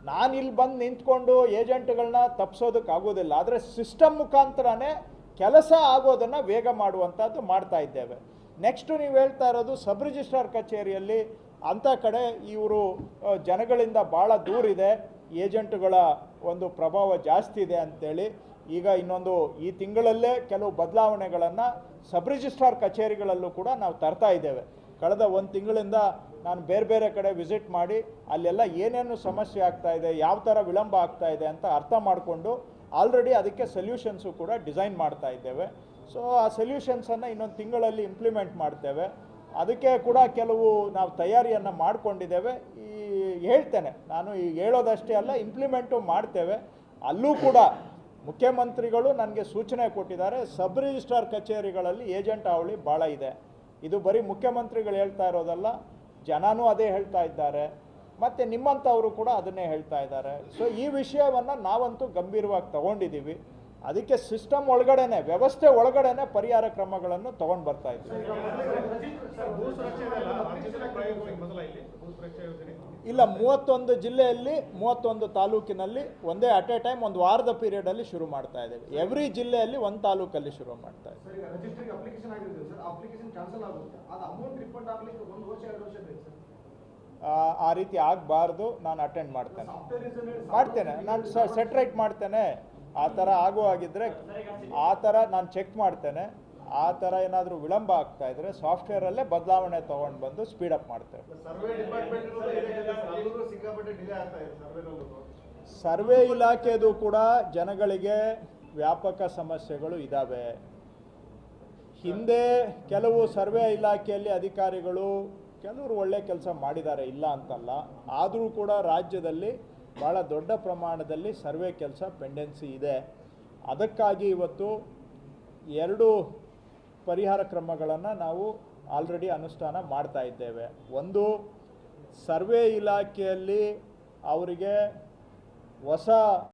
ನಾನು ಇಲ್ಲಿ ಬಂದು ನಿಂತ್ಕೊಂಡು ಏಜೆಂಟ್ಗಳನ್ನ ತಪ್ಪಿಸೋದಕ್ಕಾಗೋದಿಲ್ಲ. ಆದರೆ ಸಿಸ್ಟಮ್ ಮುಖಾಂತರನೇ ಕೆಲಸ ಆಗೋದನ್ನು ವೇಗ ಮಾಡುವಂಥದ್ದು ಮಾಡ್ತಾ ಇದ್ದೇವೆ. ನೆಕ್ಸ್ಟು ನೀವು ಹೇಳ್ತಾ ಇರೋದು ಸಬ್ ರಿಜಿಸ್ಟ್ರಾರ್ ಕಚೇರಿಯಲ್ಲಿ ಅಂಥ ಕಡೆ ಇವರು ಜನಗಳಿಂದ ಭಾಳ ದೂರಿದೆ, ಏಜೆಂಟ್ಗಳ ಒಂದು ಪ್ರಭಾವ ಜಾಸ್ತಿ ಇದೆ ಅಂಥೇಳಿ ಈಗ ಇನ್ನೊಂದು ಈ ತಿಂಗಳಲ್ಲೇ ಕೆಲವು ಬದಲಾವಣೆಗಳನ್ನು ಸಬ್ ರಿಜಿಸ್ಟ್ರಾರ್ ಕಚೇರಿಗಳಲ್ಲೂ ಕೂಡ ನಾವು ತರ್ತಾ ಇದ್ದೇವೆ. ಕಳೆದ ಒಂದು ತಿಂಗಳಿಂದ ನಾನು ಬೇರೆ ಬೇರೆ ಕಡೆ ವಿಸಿಟ್ ಮಾಡಿ ಅಲ್ಲೆಲ್ಲ ಏನೇನು ಸಮಸ್ಯೆ ಆಗ್ತಾ ಇದೆ, ಯಾವ ಥರ ವಿಳಂಬ ಆಗ್ತಾ ಇದೆ ಅಂತ ಅರ್ಥ ಮಾಡಿಕೊಂಡು ಆಲ್ರೆಡಿ ಅದಕ್ಕೆ ಸೊಲ್ಯೂಷನ್ಸು ಕೂಡ ಡಿಸೈನ್ ಮಾಡ್ತಾ ಇದ್ದೇವೆ. ಸೊ ಆ ಸೊಲ್ಯೂಷನ್ಸನ್ನು ಇನ್ನೊಂದು ತಿಂಗಳಲ್ಲಿ ಇಂಪ್ಲಿಮೆಂಟ್ ಮಾಡ್ತೇವೆ. ಅದಕ್ಕೆ ಕೂಡ ಕೆಲವು ನಾವು ತಯಾರಿಯನ್ನು ಮಾಡಿಕೊಂಡಿದ್ದೇವೆ. ಹೇಳ್ತೇನೆ ನಾನು ಈಗ ಹೇಳೋದಷ್ಟೇ ಅಲ್ಲ, ಇಂಪ್ಲಿಮೆಂಟು ಮಾಡ್ತೇವೆ. ಅಲ್ಲೂ ಕೂಡ ಮುಖ್ಯಮಂತ್ರಿಗಳು ನನಗೆ ಸೂಚನೆ ಕೊಟ್ಟಿದ್ದಾರೆ, ಸಬ್ ರಿಜಿಸ್ಟ್ರಾರ್ ಕಚೇರಿಗಳಲ್ಲಿ ಏಜೆಂಟ್ ಹಾವಳಿ ಭಾಳ ಇದೆ. ಇದು ಬರೀ ಮುಖ್ಯಮಂತ್ರಿಗಳು ಹೇಳ್ತಾ ಇರೋದಲ್ಲ, ಜನನೂ ಅದೇ ಹೇಳ್ತಾ ಇದ್ದಾರೆ, ಮತ್ತು ನಿಮ್ಮಂಥವರು ಕೂಡ ಅದನ್ನೇ ಹೇಳ್ತಾ ಇದ್ದಾರೆ. ಸೊ ಈ ವಿಷಯವನ್ನು ನಾವಂತೂ ಗಂಭೀರವಾಗಿ ತಗೊಂಡಿದ್ದೀವಿ. ಅದಕ್ಕೆ ಸಿಸ್ಟಮ್ ಒಳಗಡೆನೆ, ವ್ಯವಸ್ಥೆ ಒಳಗಡೆನೆ ಪರಿಹಾರ ಕ್ರಮಗಳನ್ನು ತಗೊಂಡು ಬರ್ತಾ ಇದ್ದೀವಿ. ಇಲ್ಲ, 31 ಜಿಲ್ಲೆಯಲ್ಲಿ 31 ತಾಲೂಕಿನಲ್ಲಿ ಒಂದೇ ಅಟ್ ಎ ಟೈಮ್ ಒಂದು ವಾರದ ಪೀರಿಯಡಲ್ಲಿ ಶುರು ಮಾಡ್ತಾ ಇದ್ದೇವೆ. ಎವ್ರಿ ಜಿಲ್ಲೆಯಲ್ಲಿ ಒಂದು ತಾಲೂಕಲ್ಲಿ ಶುರು ಮಾಡ್ತಾ ಇದ್ದೇವೆ. ಆ ರೀತಿ ಆಗಬಾರ್ದು. ನಾನು ಅಟೆಂಡ್ ಮಾಡ್ತೇನೆ, ನಾನು ಸೆಟ್ರೈಟ್ ಮಾಡ್ತೇನೆ. ಆ ಥರ ಆಗುವಾಗಿದ್ದರೆ ಆ ಥರ ನಾನು ಚೆಕ್ ಮಾಡ್ತೇನೆ. ಆ ಥರ ಏನಾದರೂ ವಿಳಂಬ ಆಗ್ತಾ ಇದ್ದರೆ ಸಾಫ್ಟ್ವೇರಲ್ಲೇ ಬದಲಾವಣೆ ತೊಗೊಂಡು ಬಂದು ಸ್ಪೀಡಪ್ ಮಾಡ್ತೇವೆ. ಸರ್ವೆ ಇಲಾಖೆದು ಕೂಡ ಜನಗಳಿಗೆ ವ್ಯಾಪಕ ಸಮಸ್ಯೆಗಳು ಇದ್ದಾವೆ. ಹಿಂದೆ ಕೆಲವು ಸರ್ವೆ ಇಲಾಖೆಯಲ್ಲಿ ಅಧಿಕಾರಿಗಳು ಕೆಲವರು ಒಳ್ಳೆ ಕೆಲಸ ಮಾಡಿದ್ದಾರೆ, ಇಲ್ಲ ಅಂತಲ್ಲ. ಆದರೂ ಕೂಡ ರಾಜ್ಯದಲ್ಲಿ ಭಾಳ ದೊಡ್ಡ ಪ್ರಮಾಣದಲ್ಲಿ ಸರ್ವೆ ಕೆಲಸ ಪೆಂಡೆನ್ಸಿ ಇದೆ. ಅದಕ್ಕಾಗಿ ಇವತ್ತು 2 ಪರಿಹಾರ ಕ್ರಮಗಳನ್ನು ನಾವು ಆಲ್ರೆಡಿ ಅನುಷ್ಠಾನ ಮಾಡ್ತಾ ಇದ್ದೇವೆ. ಒಂದು, ಸರ್ವೆ ಇಲಾಖೆಯಲ್ಲಿ ಅವರಿಗೆ ಹೊಸ